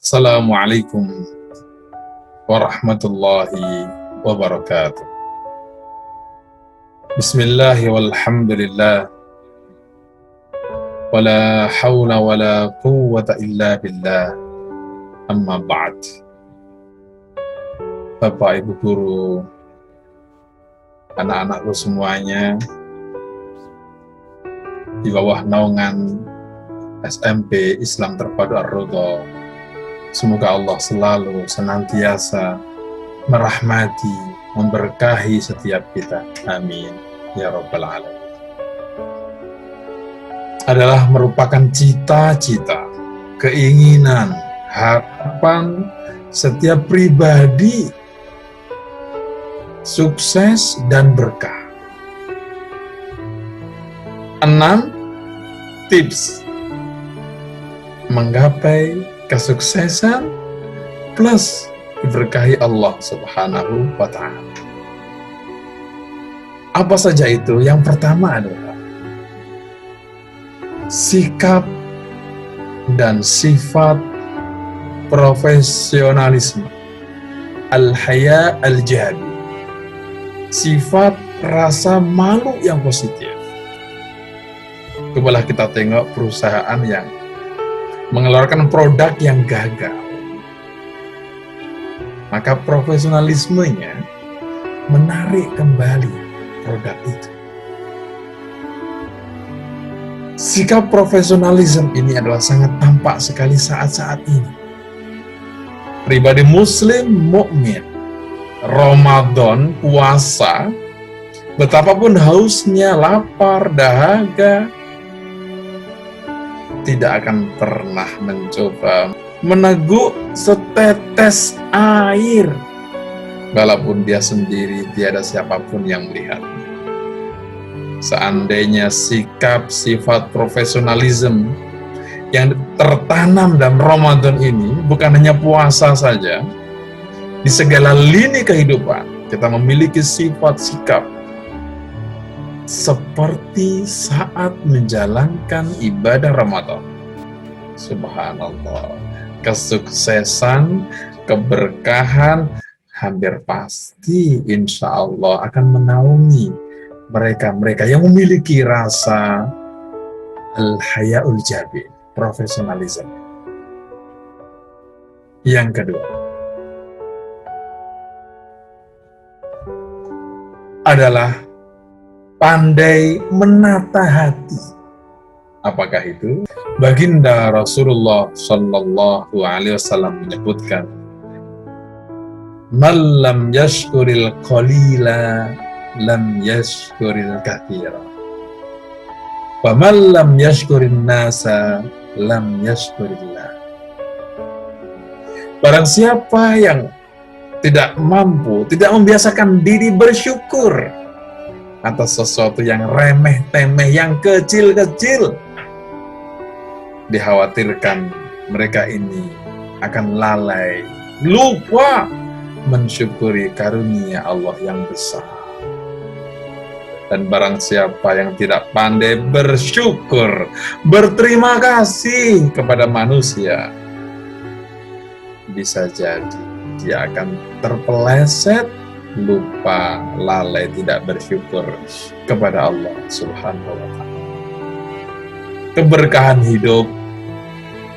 Assalamualaikum warahmatullahi wabarakatuh. Bismillahi walhamdulillah, wala hawla wala quwwata illa billah, amma ba'd. Bapak, Ibu guru, anak-anakku semuanya, di bawah naungan SMP Islam Terpadu Ar-Ridha, semoga Allah selalu senantiasa merahmati, memberkahi setiap kita. Amin ya rabbal alamin. Adalah merupakan cita-cita, keinginan, harapan setiap pribadi sukses dan berkah. 6 tips menggapai kesuksesan plus diberkahi Allah Subhanahu wa Ta'ala. Apa saja itu? Yang pertama adalah sikap dan sifat profesionalisme, al-haya al-jihadi, sifat rasa malu yang positif. Cobalah kita tengok perusahaan yang mengeluarkan produk yang gagal, maka profesionalismenya menarik kembali produk itu. Sikap profesionalisme ini adalah sangat tampak sekali saat-saat ini. Pribadi muslim mukmin, Ramadan, puasa, betapapun hausnya, lapar, dahaga, tidak akan pernah mencoba meneguk setetes air, walaupun dia sendiri, tiada siapapun yang melihatnya. Seandainya sikap sifat profesionalisme yang tertanam dalam Ramadan ini bukan hanya puasa saja, di segala lini kehidupan kita memiliki sifat sikap seperti saat menjalankan ibadah Ramadan. Subhanallah, kesuksesan, keberkahan hampir pasti insya Allah akan menaungi mereka-mereka yang memiliki rasa al-haya'ul jabi, profesionalisme. Yang kedua adalah pandai menata hati. Apakah itu? Baginda Rasulullah Shallallahu Alaihi Wasallam menyebutkan, "Man lam yashkuril qalila, lam yashkuril katsira. Wa man lam yashkurin nasa, lam yashkurillah." Barang siapa yang tidak mampu, tidak membiasakan diri bersyukur atas sesuatu yang remeh-temeh, yang kecil-kecil, dikhawatirkan mereka ini akan lalai, lupa mensyukuri karunia Allah yang besar. Dan barang siapa yang tidak pandai bersyukur, berterima kasih kepada manusia, bisa jadi dia akan terpeleset, lupa, lalai, tidak bersyukur kepada Allah Subhanahu wa Ta'ala. Keberkahan hidup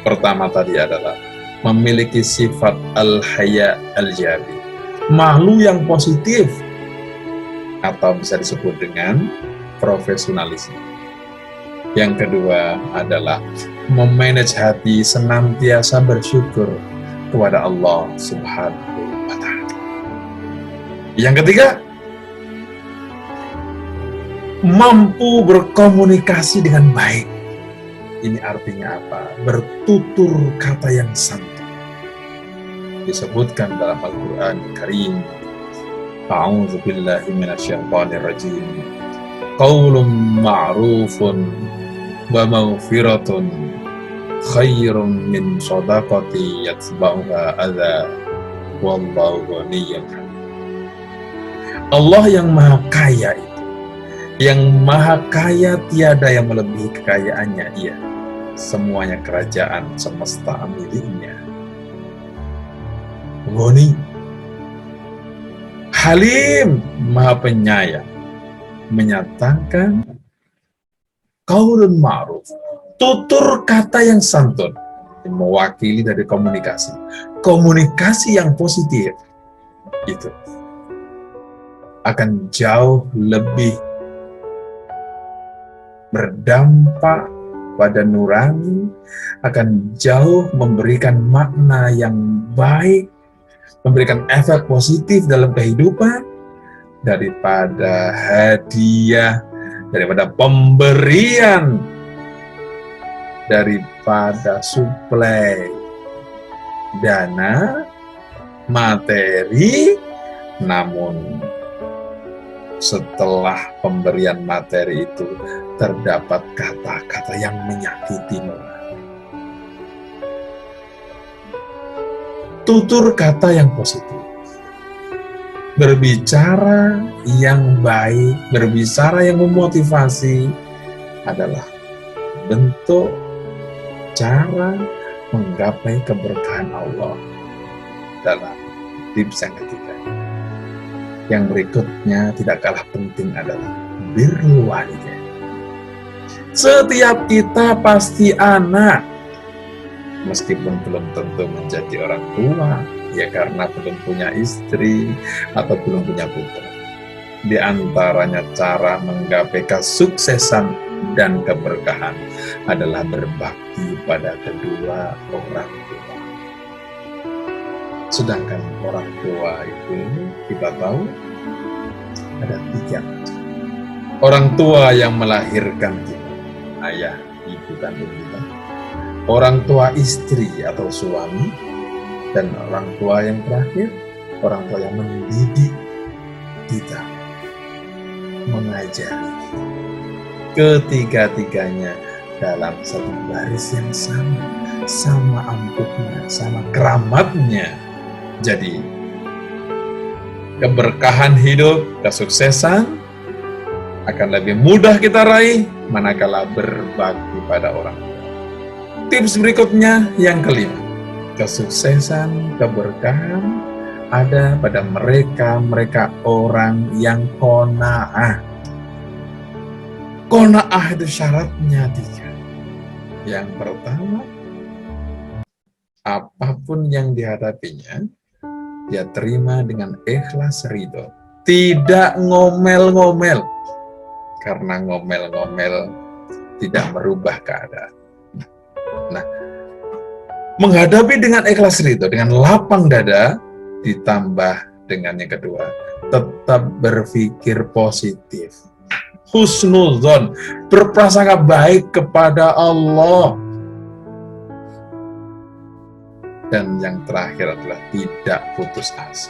pertama tadi adalah memiliki sifat al-haya al-jabi, malu yang positif, atau bisa disebut dengan profesionalisme. Yang kedua adalah memanage hati, senantiasa bersyukur kepada Allah Subhanahu wa Ta'ala. Yang ketiga, mampu berkomunikasi dengan baik. Ini artinya apa? Bertutur kata yang santun. Disebutkan dalam Al-Quran Karim, A'udzu billahi minasyaitonir rajim. Qaulun ma'rufun wa maghfiratun khairum min shadaqati yatba'uha adza wallahu ghaniyyun. Allah yang maha kaya itu, yang maha kaya tiada yang melebihi kekayaannya. Ia semuanya kerajaan semesta miliknya. Al-Ghani, Halim, Maha Penyayang, menyatakan qaulun ma'ruf, tutur kata yang santun, mewakili dari komunikasi yang positif itu akan jauh lebih berdampak pada nurani, akan jauh memberikan makna yang baik, memberikan efek positif dalam kehidupan daripada hadiah, daripada pemberian, daripada suplai dana, materi, namun setelah pemberian materi itu terdapat kata-kata yang menyakiti nurani. Tutur kata yang positif, berbicara yang baik, berbicara yang memotivasi adalah bentuk cara menggapai keberkahan Allah dalam tips yang ketiga. Yang berikutnya tidak kalah penting adalah birrul walidain. Setiap kita pasti anak, meskipun belum tentu menjadi orang tua, ya karena belum punya istri atau belum punya putra. Di antaranya cara menggapai kesuksesan dan keberkahan adalah berbakti pada kedua orang tua. Sedangkan orang tua itu kita tahu ada 3. Orang tua yang melahirkan kita, ayah, ibu kandung kita, orang tua istri atau suami, dan orang tua yang terakhir, orang tua yang mendidik kita, mengajari kita. Ketiga-tiganya dalam satu baris yang sama ampuhnya, sama keramatnya. Jadi, keberkahan hidup, kesuksesan akan lebih mudah kita raih manakala berbakti pada orang tua. Tips berikutnya yang kelima, kesuksesan, keberkahan ada pada mereka orang yang qanaah. Qanaah itu syaratnya 3. Yang pertama, apapun yang dihadapinya, dia terima dengan ikhlas ridho. Tidak ngomel-ngomel. Karena ngomel-ngomel tidak merubah keadaan. Nah, menghadapi dengan ikhlas ridho, dengan lapang dada, ditambah dengan yang kedua, tetap berpikir positif. Husnuzon, berprasangka baik kepada Allah. Dan yang terakhir adalah tidak putus asa.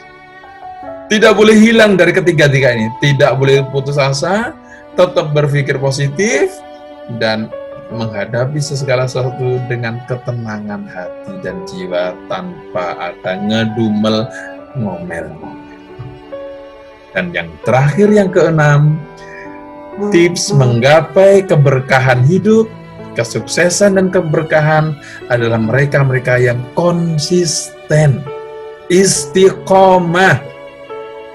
Tidak boleh hilang dari ketiga-tiga ini. Tidak boleh putus asa, tetap berpikir positif, dan menghadapi segala sesuatu dengan ketenangan hati dan jiwa tanpa ada ngedumel, ngomel-ngomel. Dan yang terakhir, yang keenam, tips menggapai keberkahan hidup, kesuksesan dan keberkahan adalah mereka-mereka yang konsisten, istiqomah,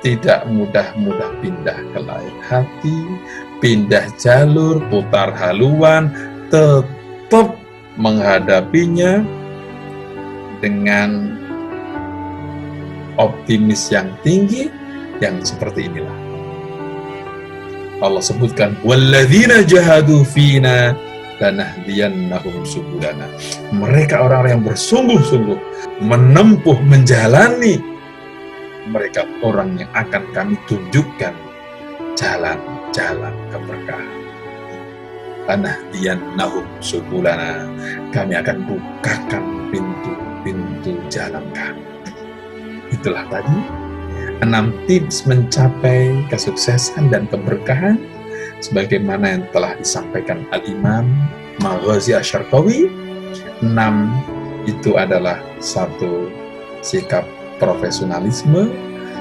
tidak mudah-mudah pindah ke lain hati, pindah jalur, putar haluan, tetap menghadapinya dengan optimis yang tinggi, yang seperti inilah. Allah sebutkan, walladzina jahadu fina lanahdiyannahum subulana. Mereka orang-orang yang bersungguh-sungguh menempuh, menjalani, mereka orang yang akan kami tunjukkan jalan-jalan keberkahan. Lanahdiyannahum subulana. Kami akan bukakan pintu-pintu jalan kami. Itulah tadi 6 tips mencapai kesuksesan dan keberkahan sebagaimana yang telah disampaikan Al-Imam Maghazi Asy-Syarqawi. 6 itu adalah 1, sikap profesionalisme,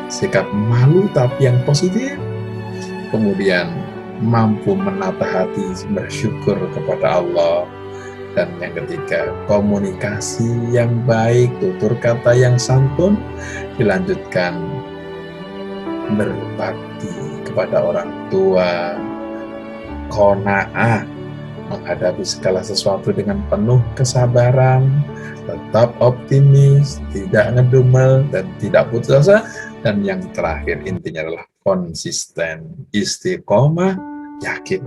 sikap malu tapi yang positif, kemudian mampu menata hati bersyukur kepada Allah, Dan yang ketiga, komunikasi yang baik, tutur kata yang santun. Dilanjutkan, berbakti kepada orang tua, qanaah, menghadapi segala sesuatu dengan penuh kesabaran, tetap optimis, tidak ngedumel, dan tidak putus asa. Dan yang terakhir, intinya adalah konsisten, istiqomah, yakin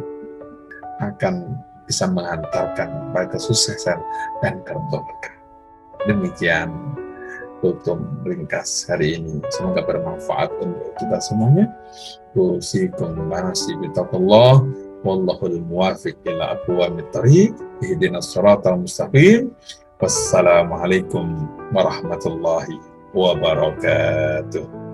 akan bisa mengantarkan pada kesuksesan dan keberkahan. Demikian tutup ringkas hari ini. Semoga bermanfaat untuk kita semuanya. Usikum nasi bitaqullah, wallahul muwafiq ila aqwamit thariq, ihdinas siratal mustaqim. Wassalamualaikum warahmatullahi wabarakatuh.